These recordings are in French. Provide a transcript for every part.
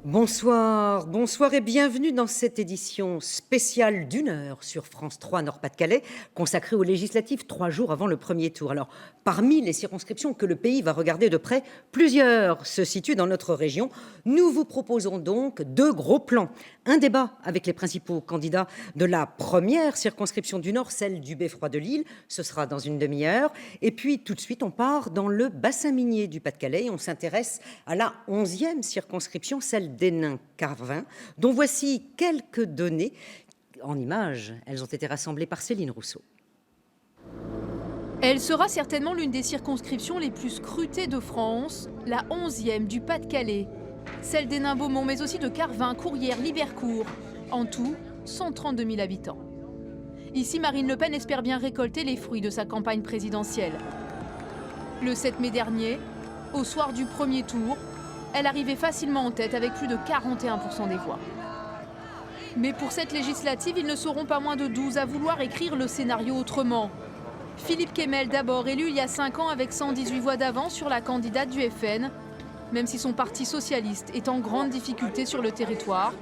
Bonsoir, bonsoir et bienvenue dans cette édition spéciale d'une heure sur France 3 Nord-Pas-de-Calais, consacrée aux législatives 3 jours avant le premier tour. Alors, parmi les circonscriptions que le pays va regarder de près, plusieurs se situent dans notre région. Nous vous proposons donc deux gros plans. Un débat avec les principaux candidats de la première circonscription du Nord, celle du Beffroi de Lille. Ce sera dans une demi-heure. Et puis, tout de suite, on part dans le bassin minier du Pas-de-Calais et on s'intéresse à la 11e circonscription, celle d'Hénin-Carvin, dont voici quelques données en images. Elles ont été rassemblées par Céline Rousseau. Elle sera certainement l'une des circonscriptions les plus scrutées de France, la 11e du Pas-de-Calais. Celle d'Hénin-Beaumont, mais aussi de Carvin, Courrières, Libercourt. En tout, 132 000 habitants. Ici, Marine Le Pen espère bien récolter les fruits de sa campagne présidentielle. Le 7 mai dernier, au soir du premier tour, elle arrivait facilement en tête avec plus de 41% des voix. Mais pour cette législative, ils ne seront pas moins de 12 à vouloir écrire le scénario autrement. Philippe Kemel, d'abord élu il y a 5 ans avec 118 voix d'avance sur la candidate du FN, même si son parti socialiste est en grande difficulté sur le territoire.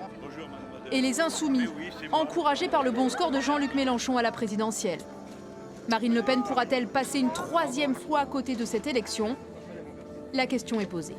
Et les Insoumis, encouragés par le bon score de Jean-Luc Mélenchon à la présidentielle. Marine Le Pen pourra-t-elle passer une troisième fois à côté de cette élection? La question est posée.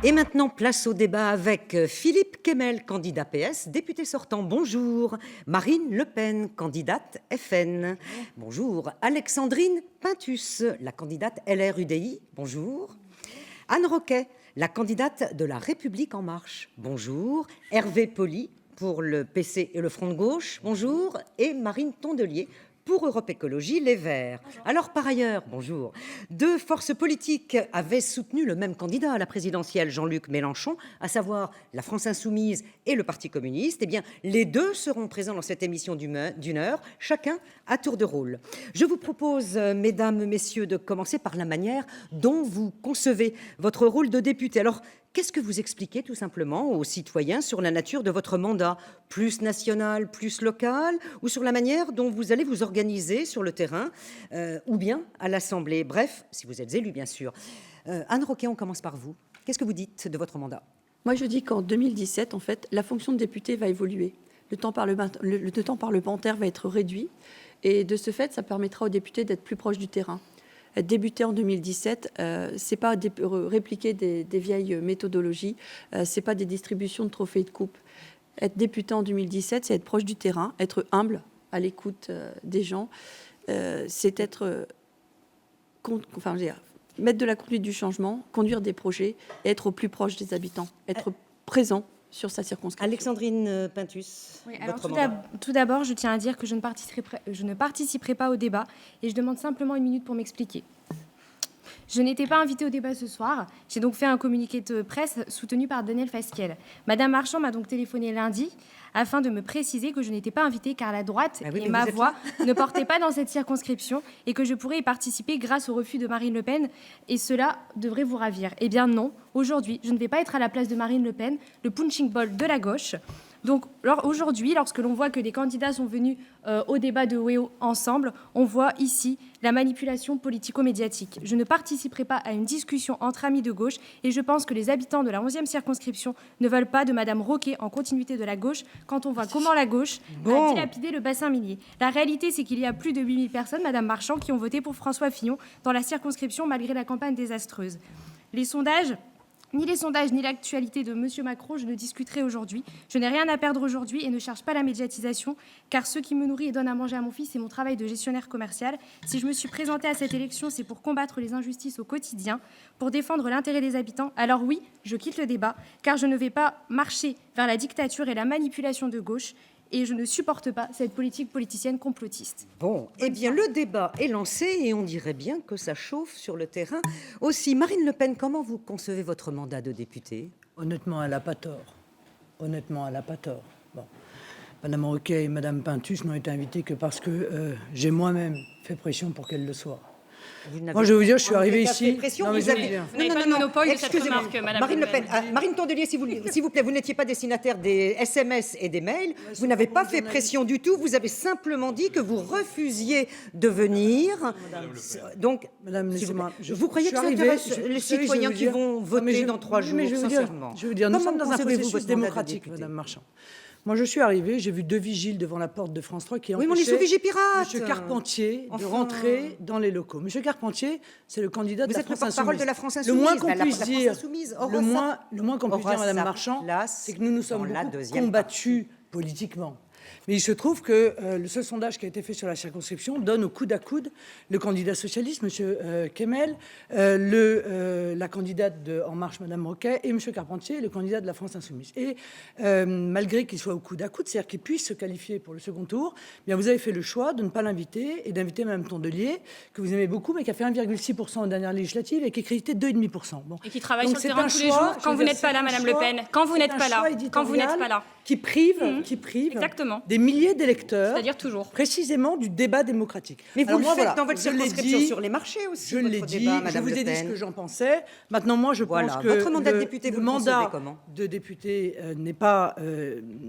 Et maintenant, place au débat avec Philippe Kemel, candidat PS, député sortant. Bonjour. Marine Le Pen, candidate FN. Bonjour. Alexandrine Pintus, la candidate LR-UDI. Bonjour. Anne Roquet, la candidate de La République En Marche. Bonjour. Hervé Poly, pour le PC et le Front de Gauche. Bonjour. Et Marine Tondelier, pour Europe Écologie Les Verts. Alors, par ailleurs, bonjour, deux forces politiques avaient soutenu le même candidat à la présidentielle, Jean-Luc Mélenchon, à savoir la France Insoumise et le Parti communiste. Eh bien, les deux seront présents dans cette émission d'une heure, chacun à tour de rôle. Je vous propose, mesdames, messieurs, de commencer par la manière dont vous concevez votre rôle de député. Alors, qu'est-ce que vous expliquez tout simplement aux citoyens sur la nature de votre mandat? Plus national, plus local? Ou sur la manière dont vous allez vous organiser sur le terrain? Ou bien à l'Assemblée? Bref, si vous êtes élu, bien sûr. Anne Roquet, on commence par vous. Qu'est-ce que vous dites de votre mandat? Moi, je dis qu'en 2017, en fait, la fonction de député va évoluer. Le temps parlementaire va être réduit. Et de ce fait, ça permettra aux députés d'être plus proches du terrain. Être député en 2017, c'est pas répliquer des vieilles méthodologies, c'est pas des distributions de trophées de coupe. Être député en 2017, c'est être proche du terrain, être humble, à l'écoute des gens, c'est être, mettre de la conduite du changement, conduire des projets, et être au plus proche des habitants, être présent sur sa circonscription. Alexandrine Pintus, oui, alors votre mandat. tout d'abord, je tiens à dire que je ne participerai pas au débat et je demande simplement une minute pour m'expliquer. Je n'étais pas invitée au débat ce soir. J'ai donc fait un communiqué de presse soutenu par Daniel Fasquelle. Madame Marchand m'a donc téléphoné lundi afin de me préciser que je n'étais pas invitée car la droite et ma voix ne portaient pas dans cette circonscription et que je pourrais y participer grâce au refus de Marine Le Pen. Et cela devrait vous ravir. Eh bien non, aujourd'hui, je ne vais pas être à la place de Marine Le Pen, le punching ball de la gauche. Donc aujourd'hui, lorsque l'on voit que des candidats sont venus au débat de WEO ensemble, on voit ici la manipulation politico-médiatique. Je ne participerai pas à une discussion entre amis de gauche et je pense que les habitants de la 11e circonscription ne veulent pas de Madame Roquet en continuité de la gauche quand on voit comment la gauche a dilapidé le bassin minier. La réalité, c'est qu'il y a plus de 8000 personnes, Madame Marchand, qui ont voté pour François Fillon dans la circonscription malgré la campagne désastreuse. Les sondages... Ni les sondages, ni l'actualité de M. Macron, je ne discuterai aujourd'hui. Je n'ai rien à perdre aujourd'hui et ne cherche pas la médiatisation, car ce qui me nourrit et donne à manger à mon fils, c'est mon travail de gestionnaire commercial. Si je me suis présentée à cette élection, c'est pour combattre les injustices au quotidien, pour défendre l'intérêt des habitants. Alors oui, je quitte le débat, car je ne vais pas marcher vers la dictature et la manipulation de gauche. Et je ne supporte pas cette politique politicienne complotiste. Bon, eh bien, le débat est lancé et on dirait bien que ça chauffe sur le terrain. Aussi, Marine Le Pen, comment vous concevez votre mandat de députée? Honnêtement, elle n'a pas tort. Honnêtement, elle n'a pas tort. Bon. Madame Roquet et Madame Pintus n'ont été invitées que parce que j'ai moi-même fait pression pour qu'elles le soient. Moi, je vais vous dire, je suis arrivé Vous avez ici. fait pression, Non, mais vous je vais avez- vous dire. Vous n'avez pas le monopole de cette excusez-moi. remarque, Madame Marine Le Le Pen. Pen. Marine Tondelier, s'il vous plaît, vous n'étiez pas destinataire des SMS et des mails. Vous n'avez pas fait pression du tout. Vous avez simplement dit que vous refusiez de venir. Donc, Madame, s'il vous plaît. laissez-moi. Vous croyez je que ça suis arrivée- intéresse je- les vous savez, je citoyens vais vous qui dire- vont Non, mais voter dans 3 jours, mais je vais vous dire- sincèrement? Je veux dire, nous Comment sommes dans un concevez-vous processus votre mandat de démocratique, député? Madame Marchand. Moi, je suis arrivée, j'ai vu 2 vigiles devant la porte de France 3 qui Oui, mais on est sous empêchaient Vigipirate. Monsieur Carpentier de Enfin. rentrer dans les locaux. Monsieur Carpentier, c'est le candidat de Vous la êtes le France porte-parole Insoumise. de la France Le Insoumise. moins qu'on Ben, la puisse France dire, Insoumise aura le moins qu'on puisse aura dire, Madame sa Marchand, place c'est que nous nous sommes dans la beaucoup deuxième combattus politiquement. Mais il se trouve que le seul sondage qui a été fait sur la circonscription donne au coude à coude le candidat socialiste, M. Kemel, la candidate de En Marche, Mme Roquet, et M. Carpentier, le candidat de la France Insoumise. Et malgré qu'il soit au coude à coude, c'est-à-dire qu'il puisse se qualifier pour le second tour, eh bien vous avez fait le choix de ne pas l'inviter et d'inviter Mme Tondelier, que vous aimez beaucoup, mais qui a fait 1,6% aux dernières législatives et qui créditait 2,5%. Bon. Et qui travaille Donc sur le c'est terrain un tous les choix, jours je quand veux vous dire, n'êtes pas c'est là, un Madame choix- Le Pen. Quand vous c'est n'êtes un pas là. choix Quand vous n'êtes éditorial pas là. qui prive Exactement. des milliers d'électeurs, C'est-à-dire toujours. précisément du débat démocratique. Mais vous Alors le moi, faites voilà, dans votre je l'ai circonscription dit, sur les marchés aussi. je l'ai votre dit, débat, je Madame vous Le ai dit Pen. ce que j'en pensais. Maintenant, moi, je Voilà. pense que Votre mandat de le- député, le vous le mandat concevez comment de député n'est pas,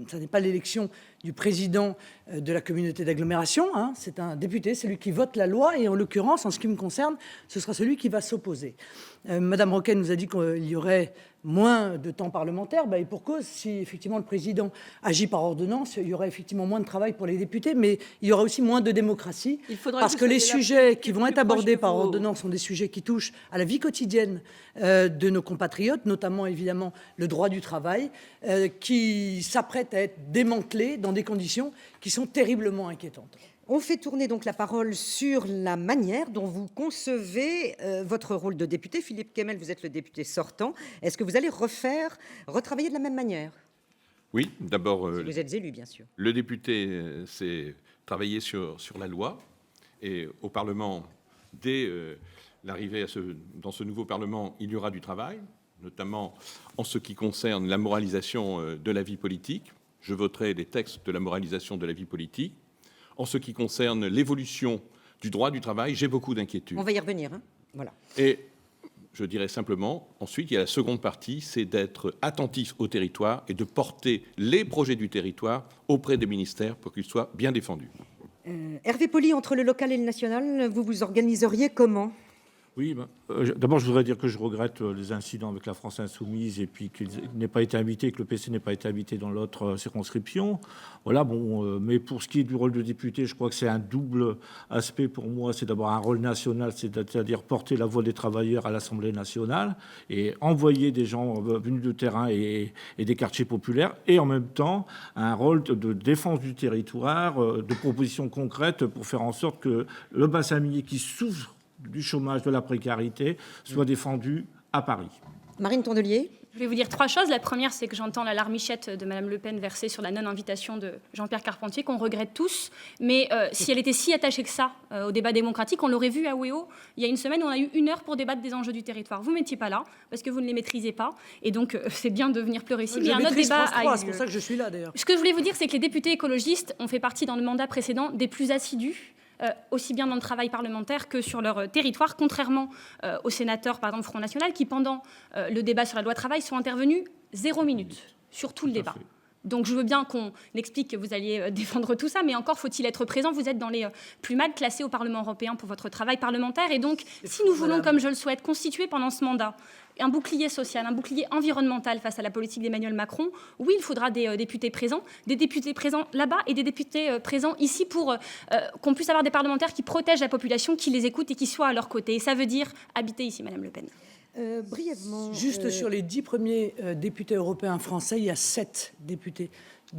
ça n'est pas l'élection du président de la communauté d'agglomération. Hein. C'est un député, c'est lui qui vote la loi, et en l'occurrence, en ce qui me concerne, ce sera celui qui va s'opposer. Madame Roquet nous a dit qu'il y aurait moins de temps parlementaire, et pour cause, si effectivement le président agit par ordonnance, il y aura effectivement moins de travail pour les députés, mais il y aura aussi moins de démocratie, Il faudra parce que que vous les soyez là sujets plus- qui vont plus être proche abordés de par vos- ordonnance sont des sujets qui touchent à la vie quotidienne de nos compatriotes, notamment évidemment le droit du travail, qui s'apprête à être démantelé dans des conditions qui sont terriblement inquiétantes. On fait tourner donc la parole sur la manière dont vous concevez votre rôle de député. Philippe Kemel, vous êtes le député sortant. Est-ce que vous allez retravailler de la même manière? Oui, d'abord, Si vous êtes élu, bien sûr. le député, c'est travailler sur la loi. Et au Parlement, dès l'arrivée dans ce nouveau Parlement, il y aura du travail, notamment en ce qui concerne la moralisation de la vie politique. Je voterai les textes de la moralisation de la vie politique. En ce qui concerne l'évolution du droit du travail, j'ai beaucoup d'inquiétudes. On va y revenir. Hein, voilà. Et je dirais simplement, ensuite, il y a la seconde partie, c'est d'être attentif au territoire et de porter les projets du territoire auprès des ministères pour qu'ils soient bien défendus. Hervé Poly, entre le local et le national, vous vous organiseriez comment? Oui, d'abord, je voudrais dire que je regrette les incidents avec la France Insoumise et puis qu'il n'ait pas été invité, que le PC n'ait pas été invité dans l'autre circonscription. Voilà, bon, mais pour ce qui est du rôle de député, je crois que c'est un double aspect pour moi. C'est d'abord un rôle national, c'est-à-dire porter la voix des travailleurs à l'Assemblée nationale et envoyer des gens venus de terrain et des quartiers populaires, et en même temps, un rôle de défense du territoire, de propositions concrètes pour faire en sorte que le bassin minier qui souffre du chômage, de la précarité, soit défendu à Paris. Marine Tondelier? Je vais vous dire 3 choses. La première, c'est que j'entends la larmichette de Madame Le Pen versée sur la non-invitation de Jean-Pierre Carpentier, qu'on regrette tous. Mais si elle était si attachée que ça au débat démocratique, on l'aurait vu à Ouéo il y a une semaine où on a eu 1 heure pour débattre des enjeux du territoire. Vous ne m'étiez pas là parce que vous ne les maîtrisez pas. Et donc, c'est bien de venir pleurer ici. Mais un autre débat a eu c'est lieu. pour ça que je suis là d'ailleurs. Ce que je voulais vous dire, c'est que les députés écologistes ont fait partie dans le mandat précédent des plus assidus, aussi bien dans le travail parlementaire que sur leur territoire, contrairement aux sénateurs, par exemple Front National, qui pendant le débat sur la loi travail sont intervenus 0 minute sur tout le débat. Donc je veux bien qu'on explique que vous alliez défendre tout ça, mais encore faut-il être présent. Vous êtes dans les plus mal classés au Parlement européen pour votre travail parlementaire. Et donc, si nous voulons, comme je le souhaite, constituer pendant ce mandat un bouclier social, un bouclier environnemental face à la politique d'Emmanuel Macron, oui, il faudra des députés présents là-bas et des députés présents ici pour qu'on puisse avoir des parlementaires qui protègent la population, qui les écoutent et qui soient à leur côté. Et ça veut dire habiter ici, Madame Le Pen. Brièvement. Juste sur les 10 premiers députés européens français, il y a 7 députés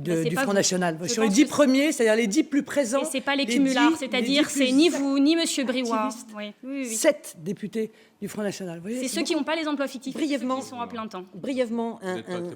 c'est du pas Front vous. National. Je Sur les pense 10 que premiers, c'est-à-dire les 10 plus présents. Et c'est pas les cumulards, c'est-à-dire c'est ni vous, ni Monsieur Briouat. Oui. 7 députés du Front National. Vous voyez, C'est ceux qui n'ont pas les emplois fictifs, Brièvement. ceux qui sont à plein temps. Brièvement,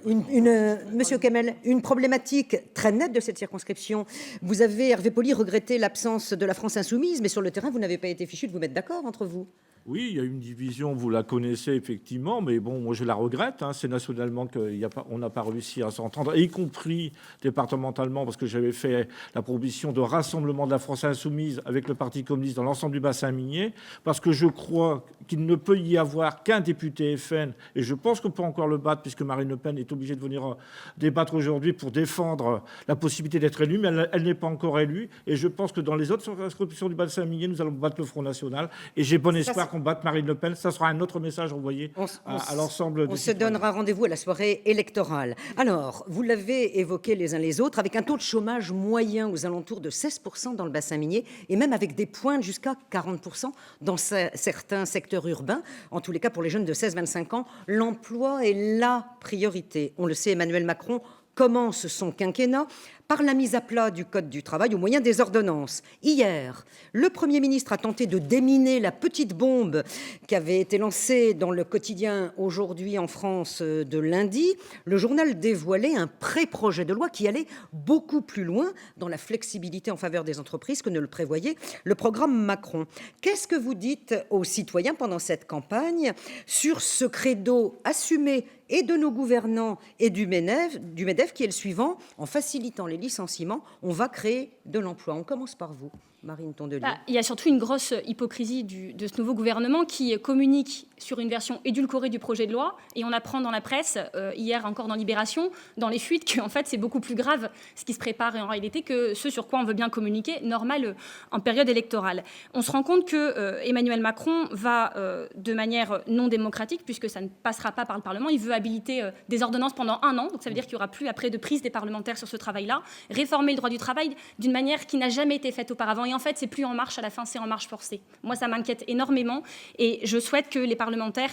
Vous n'êtes pas Monsieur Kemel, une problématique très nette de cette circonscription. Vous avez, Hervé Poly, regretté l'absence de la France Insoumise, mais sur le terrain, vous n'avez pas été fichu de vous mettre d'accord entre vous. Oui, il y a une division, vous la connaissez effectivement, mais bon, moi je la regrette. C'est nationalement qu'on n'a pas réussi à s'entendre, y compris départementalement, parce que j'avais fait la proposition de rassemblement de la France insoumise avec le Parti communiste dans l'ensemble du bassin minier, parce que je crois qu'il ne peut y avoir qu'un député FN, et je pense qu'on peut encore le battre, puisque Marine Le Pen est obligée de venir débattre aujourd'hui pour défendre la possibilité d'être élue, mais elle n'est pas encore élue, et je pense que dans les autres circonscriptions du bassin minier, nous allons battre le Front National, et j'ai bon espoir qu'on batte Marine Le Pen. Ça sera un autre message envoyé à l'ensemble des citoyens. On se donnera rendez-vous à la soirée électorale. Alors, vous l'avez évoqué les uns les autres, avec un taux de chômage moyen aux alentours de 16% dans le bassin minier, et même avec des pointes jusqu'à 40% dans certains secteurs urbains. En tous les cas, pour les jeunes de 16-25 ans, l'emploi est la priorité. On le sait, Emmanuel Macron commence son quinquennat par la mise à plat du Code du travail au moyen des ordonnances. Hier, le Premier ministre a tenté de déminer la petite bombe qui avait été lancée dans le quotidien Aujourd'hui en France de lundi. Le journal dévoilait un pré-projet de loi qui allait beaucoup plus loin dans la flexibilité en faveur des entreprises que ne le prévoyait le programme Macron. Qu'est-ce que vous dites aux citoyens pendant cette campagne sur ce credo assumé et de nos gouvernants et du MEDEF qui est le suivant: en facilitant les licenciements, on va créer de l'emploi? On commence par vous, Marine Tondelier. Il y a surtout une grosse hypocrisie de ce nouveau gouvernement qui communique sur une version édulcorée du projet de loi, et on apprend dans la presse, hier encore dans Libération, dans les fuites, qu'en fait c'est beaucoup plus grave ce qui se prépare en réalité que ce sur quoi on veut bien communiquer, normal en période électorale. On se rend compte que Emmanuel Macron va de manière non démocratique, puisque ça ne passera pas par le Parlement. Il veut habiliter des ordonnances pendant 1 an, donc ça veut dire qu'il n'y aura plus après de prise des parlementaires sur ce travail-là, réformer le droit du travail d'une manière qui n'a jamais été faite auparavant. Et en fait, c'est plus en marche à la fin, c'est en marche forcée. Moi, ça m'inquiète énormément, et je souhaite que les parlementaires,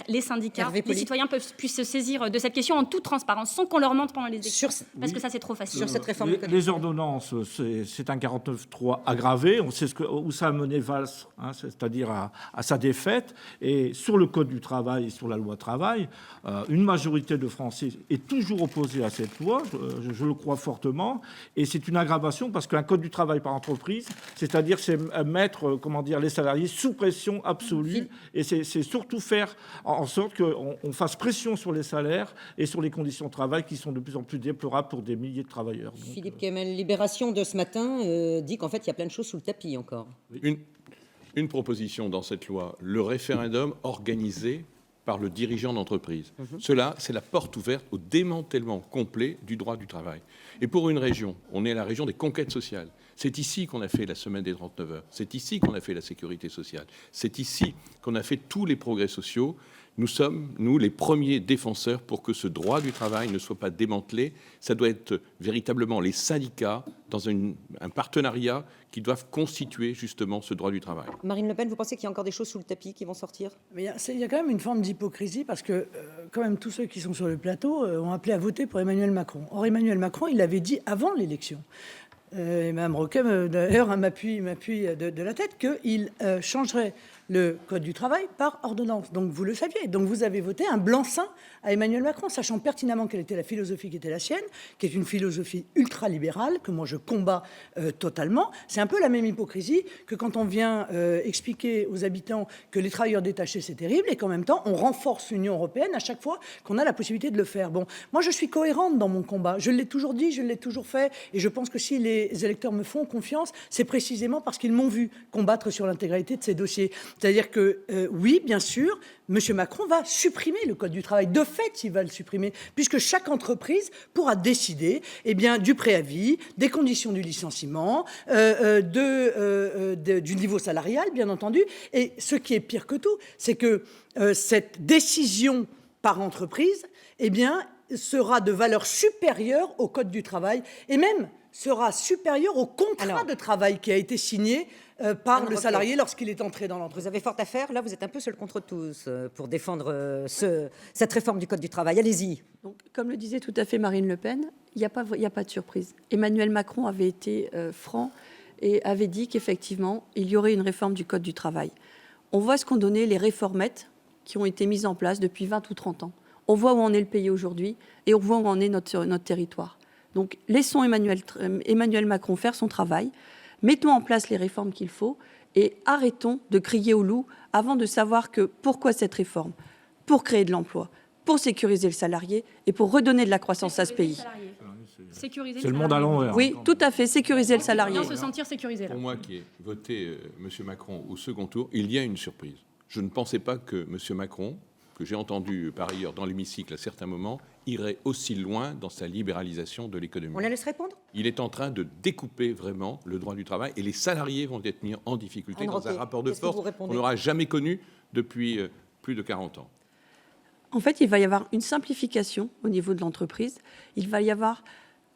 les syndicats, les citoyens puissent se saisir de cette question en toute transparence, sans qu'on leur mente pendant les élections, parce que ça, c'est trop facile. Sur cette réforme les ordonnances, c'est un 49.3 aggravé. On sait où ça a mené Valls, c'est-à-dire à sa défaite. Et sur le Code du travail et sur la loi travail, une majorité de Français est toujours opposée à cette loi, je le crois fortement. Et c'est une aggravation parce qu'un Code du travail par entreprise, c'est-à-dire c'est mettre les salariés sous pression absolue. Et c'est surtout faire en sorte qu'on fasse pression sur les salaires et sur les conditions de travail qui sont de plus en plus déplorables pour des milliers de travailleurs. Donc, Philippe Kemel, Libération de ce matin dit qu'en fait, il y a plein de choses sous le tapis encore. Une proposition dans cette loi, le référendum organisé par le dirigeant d'entreprise. Cela, c'est la porte ouverte au démantèlement complet du droit du travail. Et pour une région, on est la région des conquêtes sociales. C'est ici qu'on a fait la semaine des 39 heures. C'est ici qu'on a fait la sécurité sociale. C'est ici qu'on a fait tous les progrès sociaux. Nous sommes, nous, les premiers défenseurs pour que ce droit du travail ne soit pas démantelé. Ça doit être véritablement les syndicats, dans un partenariat, qui doivent constituer justement ce droit du travail. Marine Le Pen, vous pensez qu'il y a encore des choses sous le tapis qui vont sortir? Mais il y a quand même une forme d'hypocrisie, parce que quand même tous ceux qui sont sur le plateau ont appelé à voter pour Emmanuel Macron. Or, Emmanuel Macron, il l'avait dit avant l'élection. Et Mme Roquet, d'ailleurs, m'appuie de la tête, qu'il changerait le Code du travail par ordonnance. Donc vous le saviez. Donc vous avez voté un blanc-seing à Emmanuel Macron, sachant pertinemment quelle était la philosophie qui était la sienne, qui est une philosophie ultralibérale, que moi je combats totalement. C'est un peu la même hypocrisie que quand on vient expliquer aux habitants que les travailleurs détachés c'est terrible, et qu'en même temps on renforce l'Union européenne à chaque fois qu'on a la possibilité de le faire. Bon, moi je suis cohérente dans mon combat. Je l'ai toujours dit, je l'ai toujours fait, et je pense que si les électeurs me font confiance, c'est précisément parce qu'ils m'ont vu combattre sur l'intégralité de ces dossiers. C'est-à-dire que, oui, bien sûr, M. Macron va supprimer le Code du travail. De fait, il va le supprimer, puisque chaque entreprise pourra décider du préavis, des conditions du licenciement, du niveau salarial, bien entendu. Et ce qui est pire que tout, c'est que cette décision par entreprise sera de valeur supérieure au Code du travail, et même sera supérieure au contrat de travail qui a été signé par le salarié lorsqu'il est entré dans l'entreprise. Vous avez fort à faire. Là, vous êtes un peu seul contre tous pour défendre cette réforme du Code du travail. Allez-y. Donc, comme le disait tout à fait Marine Le Pen, il n'y a pas de surprise. Emmanuel Macron avait été franc et avait dit qu'effectivement, il y aurait une réforme du Code du travail. On voit ce qu'ont donné les réformettes qui ont été mises en place depuis 20 ou 30 ans. On voit où en est le pays aujourd'hui et on voit où en est notre territoire. Donc, laissons Emmanuel Macron faire son travail. Mettons en place les réformes qu'il faut et arrêtons de crier au loup avant de savoir que pourquoi cette réforme? Pour créer de l'emploi, pour sécuriser le salarié et pour redonner de la croissance à ce pays. Sécuriser C'est le monde à l'envers. Oui, tout à fait, sécuriser le salarié. Bien se sentir sécurisé. Là. Pour moi qui ai voté M. Macron au second tour, il y a une surprise. Je ne pensais pas que M. Macron, que j'ai entendu par ailleurs dans l'hémicycle à certains moments, irait aussi loin dans sa libéralisation de l'économie. On la laisse répondre? Il est en train de découper vraiment le droit du travail et les salariés vont être mis en difficulté Anne dans un Roquet, rapport de qu'est-ce que vous force répondez? qu'on n'aura jamais connu depuis plus de 40 ans. En fait, il va y avoir une simplification au niveau de l'entreprise. Il va y avoir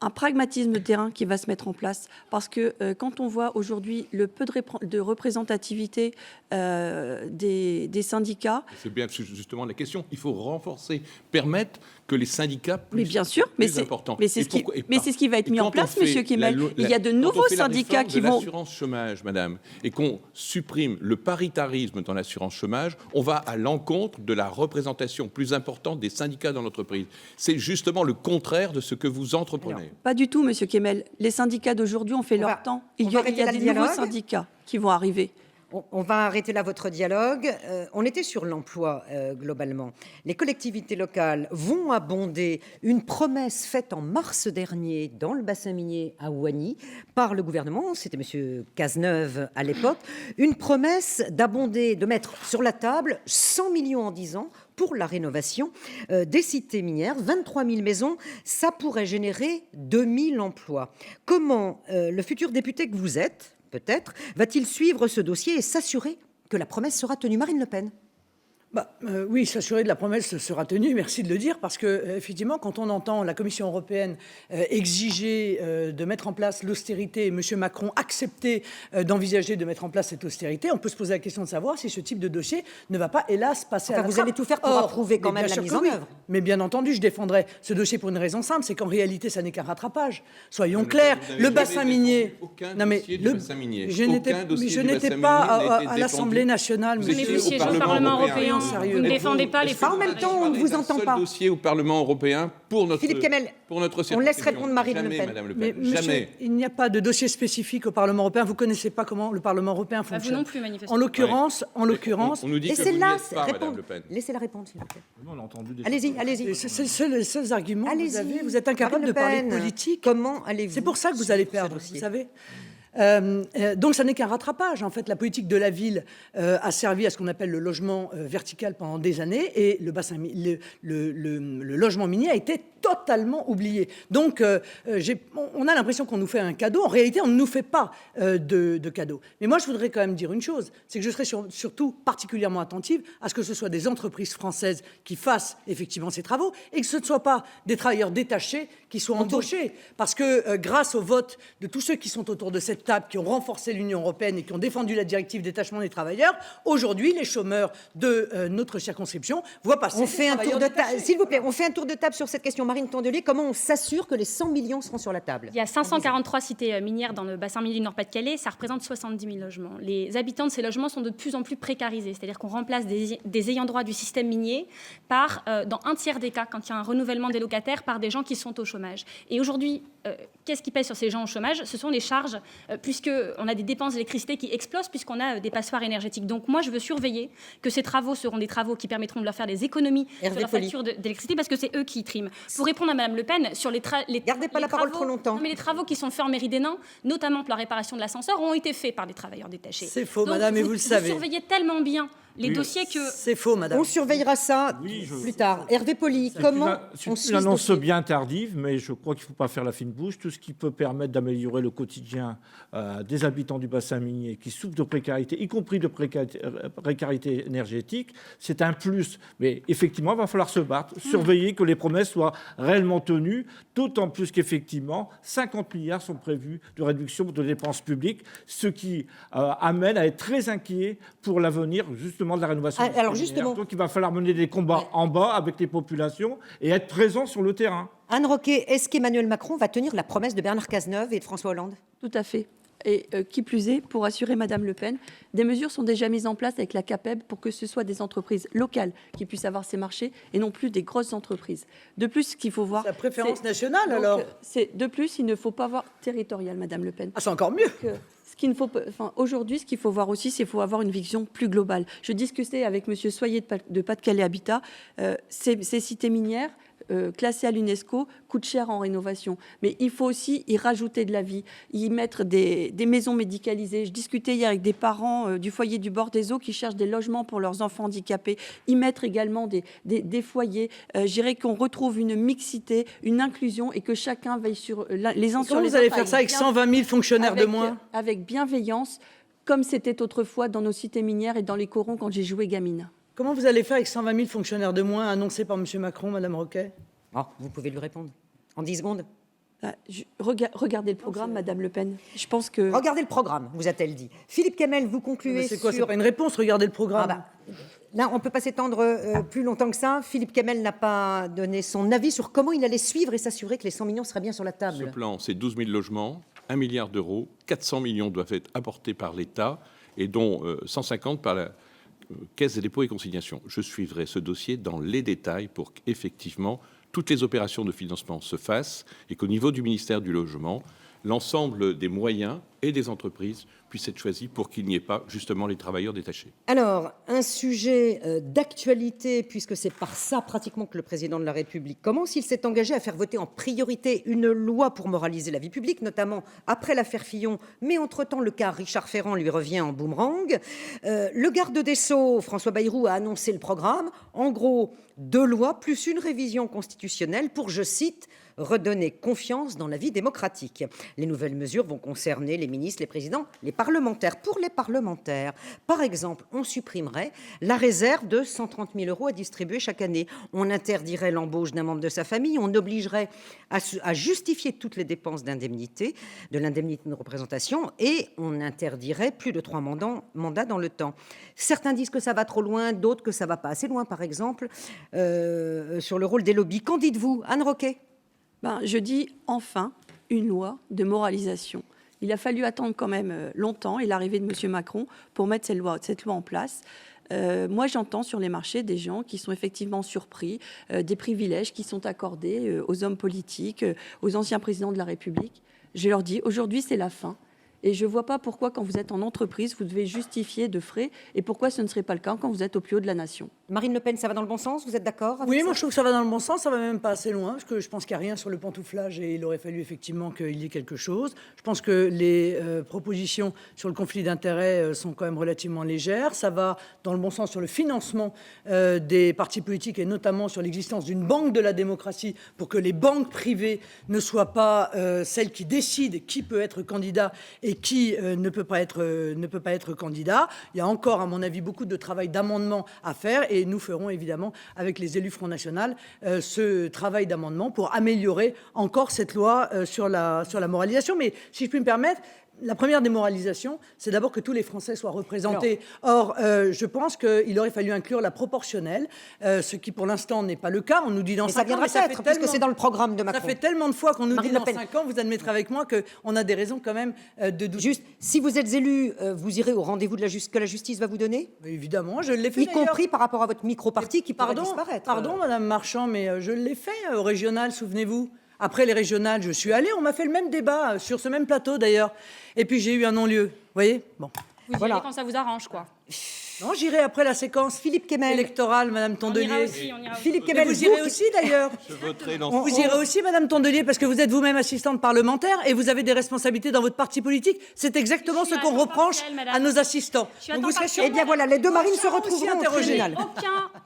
un pragmatisme de terrain qui va se mettre en place. Parce que quand on voit aujourd'hui le peu de représentativité des syndicats... C'est bien justement la question. Il faut renforcer, permettre que les syndicats Mais bien sûr, mais c'est ce qui va être mis en place, Monsieur Kemel. Il y a de nouveaux syndicats qui vont... L'assurance chômage, madame, et qu'on supprime le paritarisme dans l'assurance chômage, on va à l'encontre de la représentation plus importante des syndicats dans l'entreprise. C'est justement le contraire de ce que vous entreprenez. Pas du tout, Monsieur Kemel. Les syndicats d'aujourd'hui ont fait leur temps. Il y a des nouveaux syndicats qui vont arriver. On va arrêter là votre dialogue. On était sur l'emploi globalement. Les collectivités locales vont abonder une promesse faite en mars dernier dans le bassin minier à Ouagny par le gouvernement, c'était M. Cazeneuve à l'époque, une promesse d'abonder, de mettre sur la table 100 millions en 10 ans pour la rénovation des cités minières, 23 000 maisons, ça pourrait générer 2 000 emplois. Comment le futur député que vous êtes, peut-être, va-t-il suivre ce dossier et s'assurer que la promesse sera tenue? Marine Le Pen. Oui, s'assurer de la promesse sera tenue, merci de le dire, parce que effectivement, quand on entend la Commission européenne exiger de mettre en place l'austérité et M. Macron accepter d'envisager de mettre en place cette austérité, on peut se poser la question de savoir si ce type de dossier ne va pas, hélas, passer à la trappe. Vous allez tout faire pour approuver quand même la mise en œuvre. Mais bien entendu, je défendrai ce dossier pour une raison simple, c'est qu'en réalité, ça n'est qu'un rattrapage. Soyons clairs, le bassin minier... Je n'étais pas à l'Assemblée nationale, Mais vous siégez au Parlement européen. Vous ne défendez pas les En même temps, on ne vous entend pas. Dossier au Parlement européen pour notre Philippe Kemel, circonscription. on laisse répondre Marine Jamais, Le Pen. Madame Le Mais, Pen. monsieur, Jamais. il n'y a pas de dossier spécifique au Parlement européen. Vous ne connaissez pas comment le Parlement européen fonctionne. Vous non plus, manifestement. En l'occurrence, On nous dit que vous n'y Laissez-la êtes pas, Madame répondre. Le Pen. Laissez-la répondre, s'il vous plaît. On a entendu des Allez-y, allez-y. c'est les seuls arguments que vous Allez-y. avez. Vous êtes incapable Marine de Le parler de Pen, politique. Comment allez-vous? C'est pour ça que vous sur allez ce perdre, dossier vous savez. Donc ça n'est qu'un rattrapage. En fait, la politique de la ville a servi à ce qu'on appelle le logement vertical pendant des années, et le logement minier a été totalement oublié. Donc on a l'impression qu'on nous fait un cadeau. En réalité, on ne nous fait pas de cadeau. Mais moi, je voudrais quand même dire une chose, c'est que je serais surtout particulièrement attentive à ce que ce soit des entreprises françaises qui fassent effectivement ces travaux, et que ce ne soient pas des travailleurs détachés qui soient embauchés. Parce que grâce au vote de tous ceux qui sont autour de cette table, qui ont renforcé l'Union européenne et qui ont défendu la directive détachement des travailleurs, aujourd'hui, les chômeurs de notre circonscription voient passer. On fait un tour de table, s'il vous plaît, on fait un tour de table sur cette question. Marine Tondelier, comment on s'assure que les 100 millions seront sur la table? Il y a 543 cités minières dans le bassin minier du Nord-Pas-de-Calais, ça représente 70 000 logements. Les habitants de ces logements sont de plus en plus précarisés, c'est-à-dire qu'on remplace des ayants droit du système minier par, dans un tiers des cas, quand il y a un renouvellement des locataires, par des gens qui sont au chômage. Et aujourd'hui, qu'est-ce qui pèse sur ces gens au chômage? Ce sont les charges, puisqu'on a des dépenses d'électricité qui explosent, puisqu'on a des passoires énergétiques. Donc moi, je veux surveiller que ces travaux seront des travaux qui permettront de leur faire des économies sur leur facture d'électricité, parce que c'est eux qui triment. Pour répondre à Mme Le Pen, sur Gardez pas la parole trop longtemps. Non, mais les travaux qui sont faits en Mairie des Nains, notamment pour la réparation de l'ascenseur, ont été faits par des travailleurs détachés. C'est faux, donc, madame, et vous le savez. Vous surveillez tellement bien les dossiers que... C'est faux, madame. On surveillera ça plus tard. Hervé Poly, comment on suit une ce annonce dossier? bien tardive, mais je crois qu'il ne faut pas faire la fine bouche. Tout ce qui peut permettre d'améliorer le quotidien des habitants du bassin minier qui souffrent de précarité, y compris de précarité énergétique, c'est un plus. Mais effectivement, il va falloir se battre, surveiller que les promesses soient réellement tenues, d'autant plus qu'effectivement, 50 milliards sont prévus de réduction de dépenses publiques, ce qui amène à être très inquiet pour l'avenir, justement, de la rénovation. Alors justement, donc il va falloir mener des combats en bas avec les populations et être présent sur le terrain. Anne Roquet, est-ce qu'Emmanuel Macron va tenir la promesse de Bernard Cazeneuve et de François Hollande? Tout à fait. Et qui plus est, pour assurer Madame Le Pen, des mesures sont déjà mises en place avec la CAPEB pour que ce soit des entreprises locales qui puissent avoir ces marchés et non plus des grosses entreprises. De plus, ce qu'il faut voir... C'est la préférence nationale, donc, alors de plus, il ne faut pas voir territorial, Madame Le Pen. Ah, c'est encore mieux. Ce qu'il ne faut pas, aujourd'hui, ce qu'il faut voir aussi, c'est qu'il faut avoir une vision plus globale. Je discutais avec Monsieur Soyer de Pas-de-Calais Habitat. Ces cités minières, classées à l'UNESCO, coûtent cher en rénovation. Mais il faut aussi y rajouter de la vie, y mettre des maisons médicalisées. Je discutais hier avec des parents du foyer du bord des eaux qui cherchent des logements pour leurs enfants handicapés. Y mettre également des foyers. Je dirais qu'on retrouve une mixité, une inclusion et que chacun veille sur les uns sur les autres. Comment vous allez faire ça avec 120 000 fonctionnaires de moins? Avec bienveillance, comme c'était autrefois dans nos cités minières et dans les corons quand j'ai joué gamine. Comment vous allez faire avec 120 000 fonctionnaires de moins annoncés par M. Macron, Mme Roquet? Vous pouvez lui répondre en 10 secondes. Regardez le programme, Madame Le Pen. Je pense que... Regardez le programme, vous a-t-elle dit. Philippe Kemel, vous concluez C'est quoi? sur... C'est pas une réponse, regardez le programme. Là, on ne peut pas s'étendre plus longtemps que ça. Philippe Kemel n'a pas donné son avis sur comment il allait suivre et s'assurer que les 100 millions seraient bien sur la Ce table. plan, c'est 12 000 logements, 1 milliard d'euros, 400 millions doivent être apportés par l'État et dont 150 par la Caisse des dépôts et consignations. Je suivrai ce dossier dans les détails pour qu'effectivement toutes les opérations de financement se fassent et qu'au niveau du ministère du Logement, l'ensemble des moyens et des entreprises puissent être choisis pour qu'il n'y ait pas justement les travailleurs détachés. Alors, un sujet d'actualité, puisque c'est par ça pratiquement que le président de la République commence. Il s'est engagé à faire voter en priorité une loi pour moraliser la vie publique, notamment après l'affaire Fillon, mais entre-temps, le cas Richard Ferrand lui revient en boomerang. Le garde des Sceaux, François Bayrou, a annoncé le programme. En gros, 2 lois plus une révision constitutionnelle pour, je cite, redonner confiance dans la vie démocratique. Les nouvelles mesures vont concerner les ministres, les présidents, les parlementaires. Pour les parlementaires, par exemple, on supprimerait la réserve de 130 000 € à distribuer chaque année. On interdirait l'embauche d'un membre de sa famille. On obligerait à justifier toutes les dépenses d'indemnité, de l'indemnité de représentation, et on interdirait plus de 3 mandats dans le temps. Certains disent que ça va trop loin, d'autres que ça va pas assez loin, par exemple, sur le rôle des lobbies. Qu'en dites-vous, Anne Roquet? Je dis enfin une loi de moralisation. Il a fallu attendre quand même longtemps et l'arrivée de M. Macron pour mettre cette loi en place. Moi, j'entends sur les marchés des gens qui sont effectivement surpris des privilèges qui sont accordés aux hommes politiques, aux anciens présidents de la République. Je leur dis, aujourd'hui, c'est la fin. Et je ne vois pas pourquoi, quand vous êtes en entreprise, vous devez justifier de frais et pourquoi ce ne serait pas le cas quand vous êtes au plus haut de la nation. Marine Le Pen, ça va dans le bon sens? Vous êtes d'accord? Oui, moi je trouve que ça va dans le bon sens, ça va même pas assez loin, parce que je pense qu'il n'y a rien sur le pantouflage et il aurait fallu effectivement qu'il y ait quelque chose. Je pense que les propositions sur le conflit d'intérêts sont quand même relativement légères. Ça va dans le bon sens sur le financement des partis politiques et notamment sur l'existence d'une banque de la démocratie pour que les banques privées ne soient pas celles qui décident qui peut être candidat et qui ne peut pas être candidat. Il y a encore, à mon avis, beaucoup de travail d'amendement à faire et nous ferons évidemment, avec les élus Front National, ce travail d'amendement pour améliorer encore cette loi sur la moralisation. Mais si je puis me permettre, la première démoralisation, c'est d'abord que tous les Français soient représentés. Or, je pense qu'il aurait fallu inclure la proportionnelle, ce qui pour l'instant n'est pas le cas. On nous dit dans 5 ans, ça viendra peut-être, parce que c'est dans le programme de Macron. Ça fait tellement de fois qu'on nous dit Marine Le dans Pen. 5 ans, vous admettrez avec moi qu'on a des raisons quand même de douter. Juste, si vous êtes élu, vous irez au rendez-vous que la justice va vous donner? Évidemment, je l'ai fait. Y compris par rapport à votre micro-parti qui pourrait disparaître. Pardon, Madame Marchand, mais je l'ai fait au régional, souvenez-vous. Après les régionales, je suis allée, on m'a fait le même débat, sur ce même plateau d'ailleurs. Et puis j'ai eu un non-lieu, vous voyez? Bon. Vous y allez quand ça vous arrange, quoi. Non, j'irai après la séquence Philippe Kemel électorale, Madame Tondelier. On ira aussi. Philippe Kemel, Vous irez aussi d'ailleurs. Je voterai Vous irez aussi, Madame Tondelier, parce que vous êtes vous-même assistante parlementaire et vous avez des responsabilités dans votre parti politique. C'est exactement ce qu'on reproche à nos assistants. Donc vous serez Eh bien voilà, les deux Marines se retrouveront au tribunal.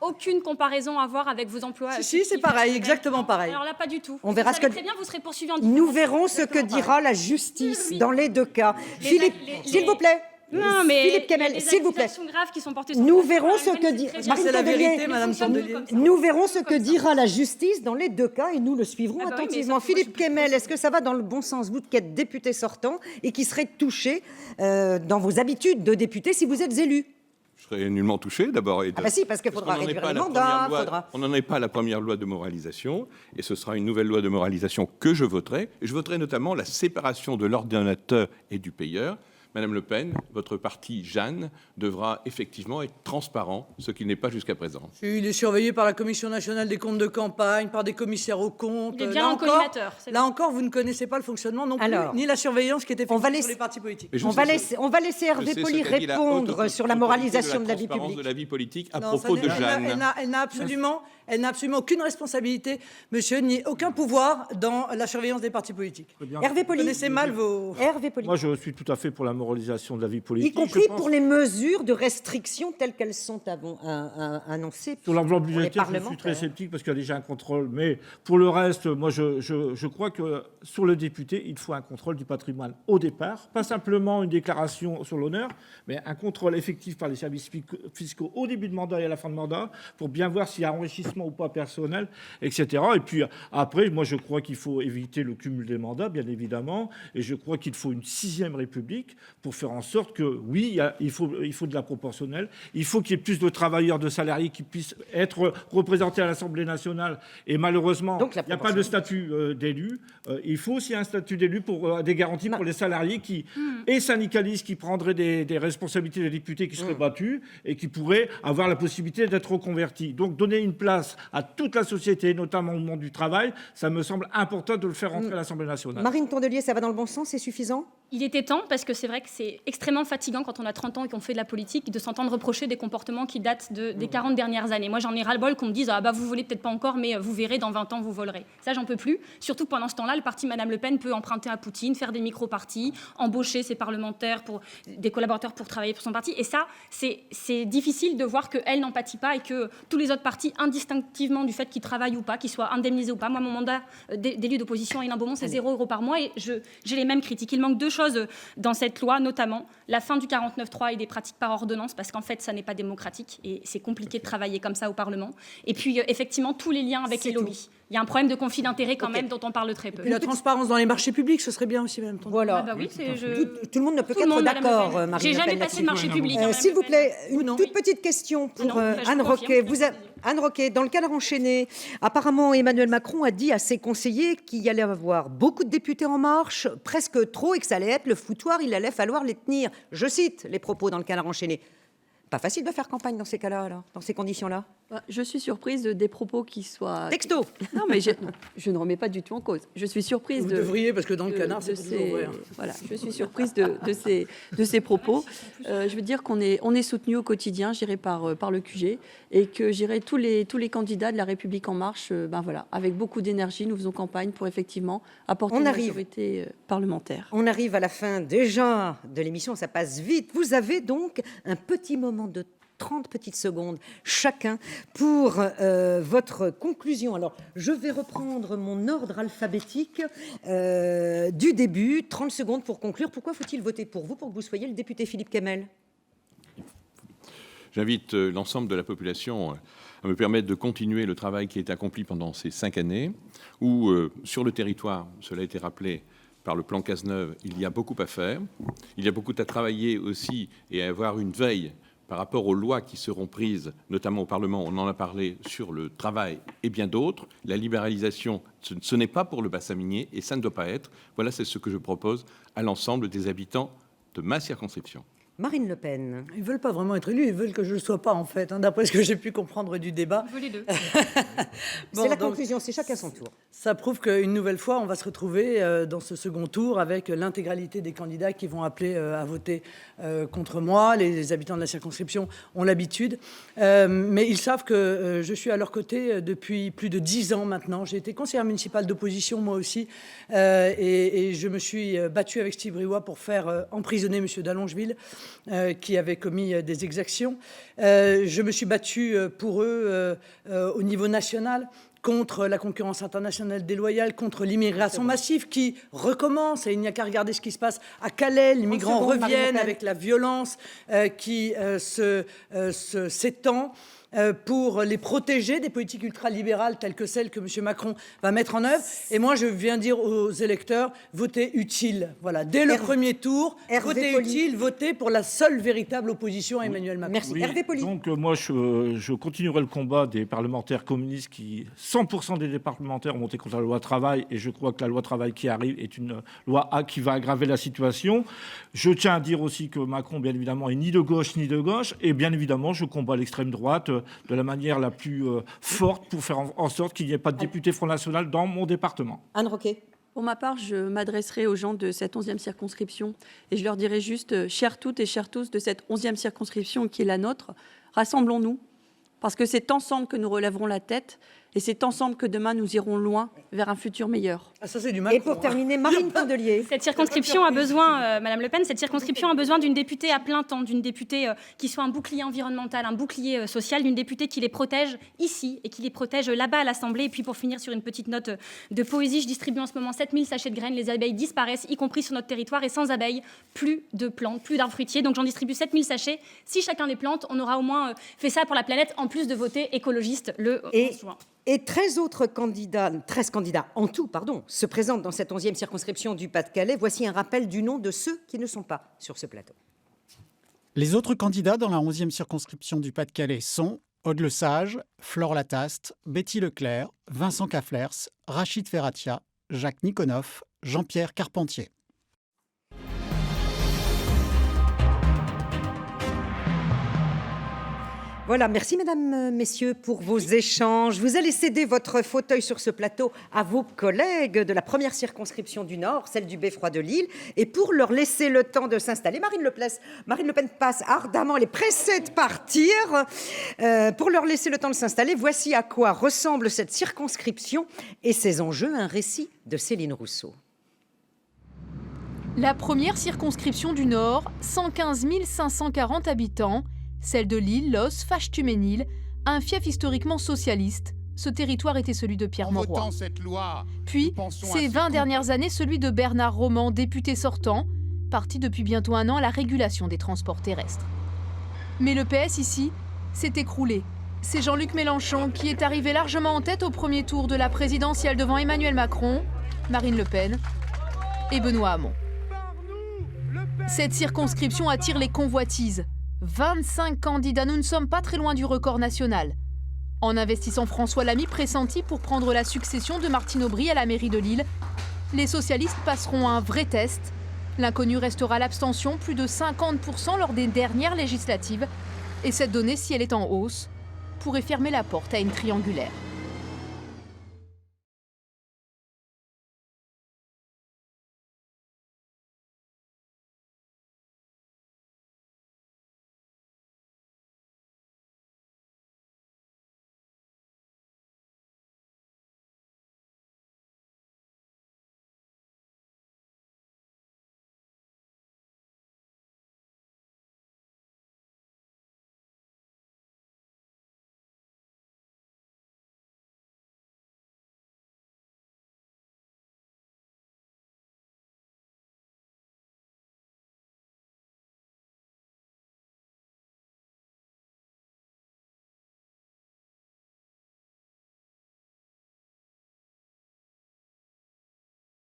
Aucune comparaison à voir avec vos emplois. Si, c'est pareil, exactement pareil. Alors là, pas du tout. On verra ce que... Très bien, vous serez poursuivi en Nous verrons ce que dira la justice dans les deux cas. Philippe, s'il vous plaît. Non, mais Philippe Kemel, s'il vous plaît. graves qui sont portées sur Nous verrons ce que dit C'est la vérité, Madame Tondelier. Nous verrons ce que dira la justice dans les deux cas et nous le suivrons Ah bah oui, attentivement. mais ça, Philippe Kemel, est-ce que ça va dans le bon sens, vous qui êtes député sortant et qui serez touché dans vos habitudes de député si vous êtes élu? Je serai nullement touché, d'abord. Ah bah si, parce qu'il faudra réduire le mandat. On n'en est pas à la première loi de moralisation, et ce sera une nouvelle loi de moralisation que je voterai. Et je voterai notamment la séparation de l'ordonnateur et du payeur. Madame Le Pen, votre parti, Jeanne, devra effectivement être transparent, ce qui n'est pas jusqu'à présent. Il est surveillé par la Commission nationale des comptes de campagne, par des commissaires aux comptes. Il est bien en collimateur. Là encore, vous ne connaissez pas le fonctionnement non plus, ni la surveillance qui est effectuée sur les partis politiques. On va laisser Hervé Poly répondre sur la moralisation de la vie publique. De la vie politique à Non, propos de Jeanne. Elle n'a absolument aucune responsabilité, monsieur, ni aucun pouvoir dans la surveillance des partis politiques. Hervé Poly. Vous connaissez mal vos... Hervé Poly. Moi, je suis tout à fait pour la moralisation de la vie politique. Y compris pour les mesures de restriction telles qu'elles sont annoncées. Sur l'enveloppe budgétaire, je suis très sceptique parce qu'il y a déjà un contrôle. Mais pour le reste, moi, je crois que sur le député, il faut un contrôle du patrimoine au départ. Pas simplement une déclaration sur l'honneur, mais un contrôle effectif par les services fiscaux au début de mandat et à la fin de mandat pour bien voir s'il y a enrichissement ou pas personnel, etc. Et puis après, moi, je crois qu'il faut éviter le cumul des mandats, bien évidemment. Et je crois qu'il faut une 6e République pour faire en sorte que, oui, il faut de la proportionnelle. Il faut qu'il y ait plus de travailleurs, de salariés qui puissent être représentés à l'Assemblée nationale. Et malheureusement, il n'y a pas de statut d'élu. Il faut aussi un statut d'élu pour des garanties pour les salariés et syndicalistes qui prendraient des responsabilités de députés qui seraient battus et qui pourraient avoir la possibilité d'être reconvertis. Donc donner une place à toute la société, notamment au monde du travail, ça me semble important de le faire rentrer à l'Assemblée nationale. Marine Tondelier, ça va dans le bon sens, c'est suffisant ? Il était temps, parce que c'est vrai que c'est extrêmement fatigant quand on a 30 ans et qu'on fait de la politique, de s'entendre reprocher des comportements qui datent des 40 dernières années. Moi, j'en ai ras-le-bol qu'on me dise « Ah bah vous volez peut-être pas encore, mais vous verrez, dans 20 ans, vous volerez ». Ça, j'en peux plus. Surtout pendant ce temps-là, le parti Madame Le Pen peut emprunter à Poutine, faire des micro-partis, embaucher ses parlementaires, des collaborateurs pour travailler pour son parti. Et ça, c'est difficile de voir qu'elle n'empathie pas et que tous les autres partis, indistinctivement du fait qu'ils travaillent ou pas, qu'ils soient indemnisés ou pas. Moi, mon mandat d'élu d'opposition à Hénin-Beaumont, c'est 0 € par mois et j'ai les mêmes critiques. Il manque 2 choses dans cette loi, notamment la fin du 49.3 et des pratiques par ordonnance, parce qu'en fait, ça n'est pas démocratique et c'est compliqué de travailler comme ça au Parlement. Et puis, effectivement, tous les liens avec les lobbies. Il y a un problème de conflit d'intérêts quand même dont on parle très peu. Et la transparence dans les marchés publics, ce serait bien aussi, Madame Tondelier. Voilà. Ah bah oui, Tout le monde ne peut qu'être d'accord, Marine Le Pen. J'ai jamais passé de marché public. S'il vous plaît, une toute petite question pour Anne Roquet. Anne Roquet, dans le Canard enchaîné, apparemment Emmanuel Macron a dit à ses conseillers qu'il y allait avoir beaucoup de députés en marche, presque trop, et que ça allait être le foutoir, il allait falloir les tenir. Je cite les propos dans le Canard enchaîné. Pas facile de faire campagne dans ces cas-là, alors, dans ces conditions-là. Je suis surprise des propos qui soient... Texto. Non, mais je ne remets pas du tout en cause. Je suis surprise Vous devriez, parce que dans le Canard, c'est ouvert. Voilà, je suis surprise de ces propos. Je veux dire qu'on est soutenu au quotidien, j'irai par le QG, et que j'irai tous les candidats de la République en marche, voilà, avec beaucoup d'énergie, nous faisons campagne pour effectivement apporter une majorité parlementaire. On arrive à la fin déjà de l'émission, ça passe vite. Vous avez donc un petit moment de 30 petites secondes chacun pour votre conclusion. Alors, je vais reprendre mon ordre alphabétique du début. 30 secondes pour conclure. Pourquoi faut-il voter pour vous, pour que vous soyez le député Philippe Kemel ? J'invite l'ensemble de la population à me permettre de continuer le travail qui a été accompli pendant ces 5 années, où sur le territoire, cela a été rappelé par le plan Cazeneuve, il y a beaucoup à faire. Il y a beaucoup à travailler aussi et à avoir une veille par rapport aux lois qui seront prises, notamment au Parlement, on en a parlé, sur le travail et bien d'autres. La libéralisation, ce n'est pas pour le bassin minier et ça ne doit pas être. Voilà, c'est ce que je propose à l'ensemble des habitants de ma circonscription. Marine Le Pen. Ils ne veulent pas vraiment être élus, ils veulent que je ne le sois pas, en fait, d'après ce que j'ai pu comprendre du débat. On veut les deux. C'est la conclusion, c'est chacun son tour. Ça prouve qu'une nouvelle fois, on va se retrouver dans ce second tour avec l'intégralité des candidats qui vont appeler à voter contre moi. Les habitants de la circonscription ont l'habitude. Mais ils savent que je suis à leur côté depuis plus de 10 ans maintenant. J'ai été conseillère municipale d'opposition, moi aussi. Et je me suis battue avec Steve Briouat pour faire emprisonner M. d'Allongeville, qui avait commis des exactions. Je me suis battue pour eux au niveau national contre la concurrence internationale déloyale, contre l'immigration massive qui recommence. Et il n'y a qu'à regarder ce qui se passe à Calais. Les migrants reviennent avec la violence qui s'étend. pour les protéger des politiques ultralibérales telles que celles que M. Macron va mettre en œuvre. Et moi, je viens dire aux électeurs, votez utile. Voilà, dès le premier tour, votez utile, votez pour la seule véritable opposition à Emmanuel Macron. Merci. Oui, Hervé Poly. donc moi, je continuerai le combat des parlementaires communistes qui, 100% des parlementaires ont voté contre la loi travail, et je crois que la loi travail qui arrive est une loi qui va aggraver la situation. Je tiens à dire aussi que Macron, bien évidemment, est ni de gauche ni de gauche, et bien évidemment, je combats l'extrême droite de la manière la plus forte pour faire en sorte qu'il n'y ait pas de député Front National dans mon département. Anne Roquet. Pour ma part, je m'adresserai aux gens de cette 11e circonscription et je leur dirai juste, chères toutes et chers tous de cette 11e circonscription qui est la nôtre, rassemblons-nous, parce que c'est ensemble que nous relèverons la tête et c'est ensemble que demain nous irons loin vers un futur meilleur. Ah, ça, c'est du Macron. Et pour terminer, Marine Tondelier. Cette circonscription a besoin, Madame Le Pen, cette circonscription a besoin d'une députée à plein temps, d'une députée qui soit un bouclier environnemental, un bouclier social, d'une députée qui les protège ici et qui les protège là-bas à l'Assemblée. Et puis pour finir sur une petite note de poésie, je distribue en ce moment 7000 sachets de graines. Les abeilles disparaissent, y compris sur notre territoire. Et sans abeilles, plus de plantes, plus d'arbres fruitiers. Donc j'en distribue 7000 sachets. Si chacun les plante, on aura au moins fait ça pour la planète, en plus de voter écologiste le 11 juin. Et 13 candidats en tout, se présentent dans cette 11e circonscription du Pas-de-Calais. Voici un rappel du nom de ceux qui ne sont pas sur ce plateau. Les autres candidats dans la 11e circonscription du Pas-de-Calais sont Aude Le Sage, Flore Lataste, Betty Leclerc, Vincent Caflers, Rachid Ferratia, Jacques Nikonov, Jean-Pierre Carpentier. Voilà, merci mesdames, messieurs pour vos échanges. Vous allez céder votre fauteuil sur ce plateau à vos collègues de la première circonscription du Nord, celle du Beffroi de Lille. Et pour leur laisser le temps de s'installer, Marine Le Pen passe ardemment, elle est pressée de partir. Pour leur laisser le temps de s'installer, voici à quoi ressemble cette circonscription et ses enjeux, un récit de Céline Rousseau. La première circonscription du Nord, 115 540 habitants. Celle de Lille, Los, Faches-Tuménil, un fief historiquement socialiste. Ce territoire était celui de Pierre Mauroy. Puis, ces 20 dernières années, celui de Bernard Roman, député sortant, parti depuis bientôt un an à la régulation des transports terrestres. Mais le PS ici s'est écroulé. C'est Jean-Luc Mélenchon qui est arrivé largement en tête au premier tour de la présidentielle devant Emmanuel Macron, Marine Le Pen et Benoît Hamon. Cette circonscription attire les convoitises. 25 candidats, nous ne sommes pas très loin du record national. En investissant François Lamy, pressenti pour prendre la succession de Martine Aubry à la mairie de Lille, les socialistes passeront un vrai test. L'inconnu restera l'abstention, plus de 50% lors des dernières législatives. Et cette donnée, si elle est en hausse, pourrait fermer la porte à une triangulaire.